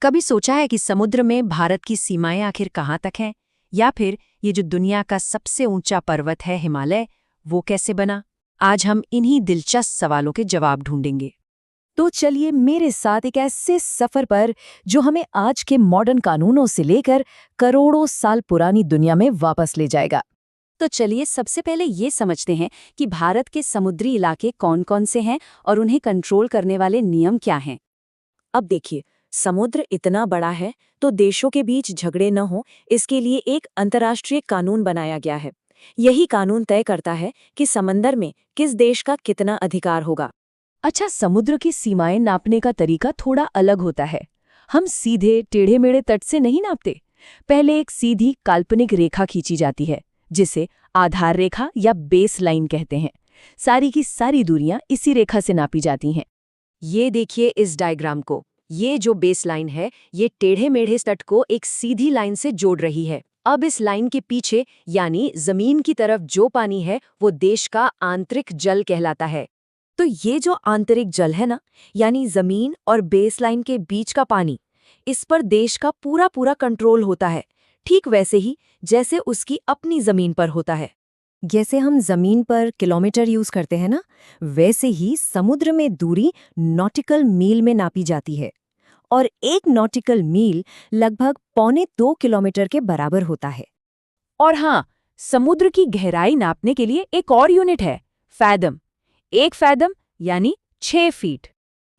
कभी सोचा है कि समुद्र में भारत की सीमाएं आखिर कहाँ तक हैं? या फिर ये जो दुनिया का सबसे ऊंचा पर्वत है हिमालय, वो कैसे बना? आज हम इन्हीं दिलचस्प सवालों के जवाब ढूंढेंगे। तो चलिए मेरे साथ एक ऐसे सफर पर जो हमें आज के मॉडर्न कानूनों से लेकर करोड़ों साल पुरानी दुनिया में वापस ले जाएगा। तो चलिए सबसे पहले ये समझते हैं कि भारत के समुद्री इलाके कौन-कौन से हैं और उन्हें कंट्रोल करने वाले नियम क्या हैं। अब देखिए, समुद्र इतना बड़ा है तो देशों के बीच झगड़े न हो, इसके लिए एक अंतर्राष्ट्रीय कानून बनाया गया है। यही कानून तय करता है कि समंदर में किस देश का कितना अधिकार होगा। अच्छा, समुद्र की सीमाएं नापने का तरीका थोड़ा अलग होता है। हम सीधे टेढ़े मेढ़े तट से नहीं नापते। पहले एक सीधी काल्पनिक रेखा खींची जाती है, जिसे आधार रेखा या बेस लाइन कहते हैं। सारी की सारी दूरियां इसी रेखा से नापी जाती हैं। ये देखिए इस डायग्राम को। ये जो बेस लाइन है, ये टेढ़े मेढ़े तट को एक सीधी लाइन से जोड़ रही है। अब इस लाइन के पीछे यानी जमीन की तरफ जो पानी है वो देश का आंतरिक जल कहलाता है। तो ये जो आंतरिक जल है ना, यानी जमीन और बेस लाइन के बीच का पानी, इस पर देश का पूरा पूरा कंट्रोल होता है। ठीक वैसे ही जैसे उसकी अपनी जमीन पर होता है। जैसे हम जमीन पर किलोमीटर यूज करते हैं ना, वैसे ही समुद्र में दूरी नॉटिकल मील में नापी जाती है। और एक नॉटिकल मील लगभग 1.25 किलोमीटर के बराबर होता है। और हाँ, समुद्र की गहराई नापने के लिए एक और यूनिट है, फैदम। एक फैदम यानी 6 फीट।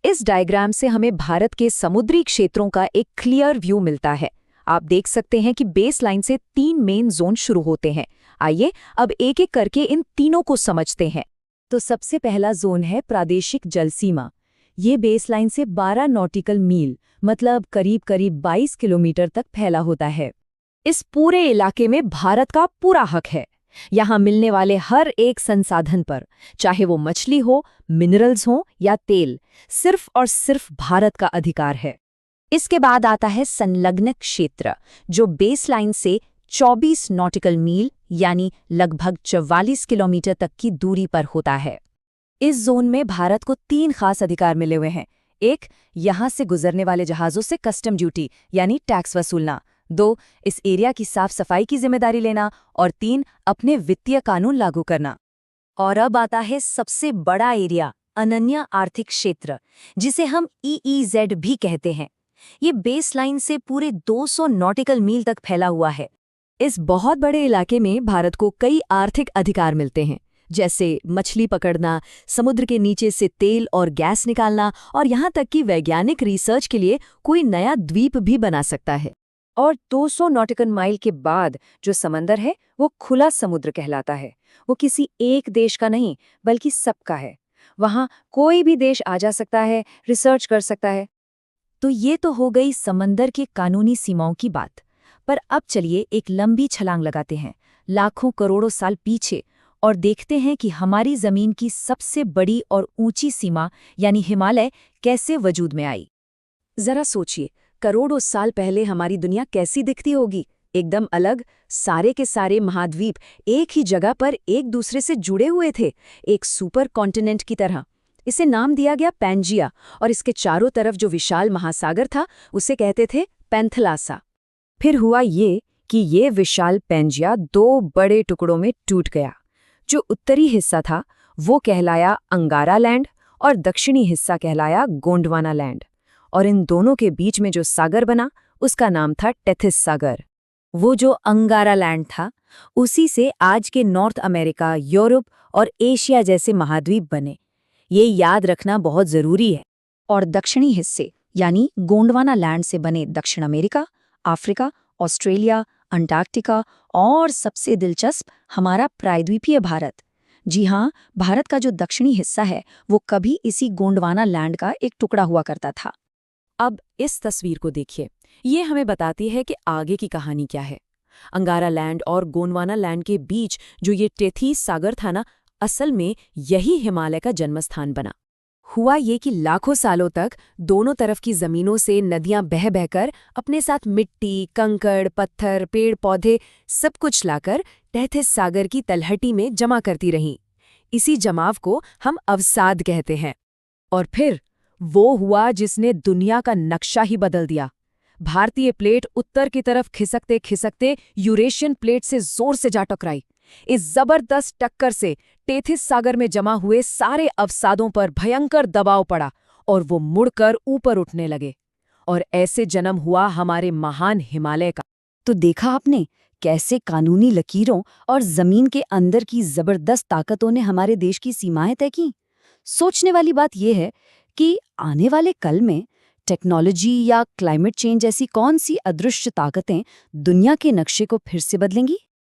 इस डायग्राम से हमें भारत के समुद्री क्षेत्रों का एक क्लियर व्यू मिलता है। आप देख सकते हैं कि बेस लाइन से 3 मेन जोन शुरू होते हैं। आइए अब एक एक करके इन तीनों को समझते हैं। तो सबसे पहला जोन है प्रादेशिक जल सीमा। ये बेस लाइन से 12 नॉटिकल मील मतलब करीब 22 किलोमीटर तक फैला होता है। इस पूरे इलाके में भारत का पूरा हक है। यहाँ मिलने वाले हर एक संसाधन पर, चाहे वो मछली हो, मिनरल्स हो या तेल, सिर्फ और सिर्फ भारत का अधिकार है। इसके बाद आता है संलग्न क्षेत्र, जो बेस लाइन से 24 नॉटिकल मील यानी लगभग 44 किलोमीटर तक की दूरी पर होता है। इस जोन में भारत को 3 खास अधिकार मिले हुए हैं। एक, यहाँ से गुजरने वाले जहाजों से कस्टम ड्यूटी यानी टैक्स वसूलना। 2, इस एरिया की साफ सफाई की जिम्मेदारी लेना। और 3, अपने वित्तीय कानून लागू करना। और अब आता है सबसे बड़ा एरिया, अनन्य आर्थिक क्षेत्र, जिसे हम EEZ भी कहते हैं। ये बेस लाइन से पूरे 200 नॉटिकल मील तक फैला हुआ है। इस बहुत बड़े इलाके में भारत को कई आर्थिक अधिकार मिलते हैं, जैसे मछली पकड़ना, समुद्र के नीचे से तेल और गैस निकालना, और यहाँ तक कि वैज्ञानिक रिसर्च के लिए कोई नया द्वीप भी बना सकता है। और 200 नॉटिकल माइल के बाद जो समंदर है वो खुला समुद्र कहलाता है। वो किसी एक देश का नहीं बल्कि सबका है। वहाँ कोई भी देश आ जा सकता है, रिसर्च कर सकता है। तो ये तो हो गई समंदर की कानूनी सीमाओं की बात। पर अब चलिए एक लंबी छलांग लगाते हैं लाखों करोड़ों साल पीछे और देखते हैं कि हमारी जमीन की सबसे बड़ी और ऊंची सीमा यानी हिमालय कैसे वजूद में आई। जरा सोचिए, करोड़ों साल पहले हमारी दुनिया कैसी दिखती होगी? एकदम अलग। सारे के सारे महाद्वीप एक ही जगह पर एक दूसरे से जुड़े हुए थे, एक सुपर कॉन्टिनेंट की तरह। इसे नाम दिया गया पैंजिया, और इसके चारों तरफ जो विशाल महासागर था उसे कहते थे पैंथलासा। फिर हुआ ये कि ये विशाल पैंजिया 2 बड़े टुकड़ों में टूट गया। जो उत्तरी हिस्सा था वो कहलाया अंगारा लैंड और दक्षिणी हिस्सा कहलाया गोंडवाना लैंड। और इन दोनों के बीच में जो सागर बना उसका नाम था टेथिस सागर। वो जो अंगारा लैंड था उसी से आज के नॉर्थ अमेरिका, यूरोप और एशिया जैसे महाद्वीप बने। ये याद रखना बहुत ज़रूरी है। और दक्षिणी हिस्से यानी गोंडवाना लैंड से बने दक्षिण अमेरिका, अफ्रीका, ऑस्ट्रेलिया, अंटार्कटिका और सबसे दिलचस्प हमारा प्रायद्वीपीय भारत। जी हाँ, भारत का जो दक्षिणी हिस्सा है वो कभी इसी गोंडवाना लैंड का एक टुकड़ा हुआ करता था। अब इस तस्वीर को देखिए, ये हमें बताती है कि आगे की कहानी क्या है। अंगारा लैंड और गोंडवाना लैंड के बीच जो ये टेथिस सागर था ना, असल में यही हिमालय का जन्मस्थान बना। हुआ ये कि लाखों सालों तक दोनों तरफ की जमीनों से नदियां बह बहकर अपने साथ मिट्टी, कंकड़, पत्थर, पेड़ पौधे सब कुछ लाकर टेथिस सागर की तलहटी में जमा करती रहीं। इसी जमाव को हम अवसाद कहते हैं। और फिर वो हुआ जिसने दुनिया का नक्शा ही बदल दिया। भारतीय प्लेट उत्तर की तरफ खिसकते खिसकते यूरेशियन प्लेट से जोर से जा टकराई। इस जबरदस्त टक्कर से टेथिस सागर में जमा हुए सारे अवसादों पर भयंकर दबाव पड़ा और वो मुड़कर ऊपर उठने लगे। और ऐसे जन्म हुआ हमारे महान हिमालय का। तो देखा आपने कैसे कानूनी लकीरों और जमीन के अंदर की जबरदस्त ताकतों ने हमारे देश की सीमाएं तय की। सोचने वाली बात यह है कि आने वाले कल में टेक्नोलॉजी या क्लाइमेट चेंज जैसी कौन सी अदृश्य ताकतें दुनिया के नक्शे को फिर से बदलेंगी।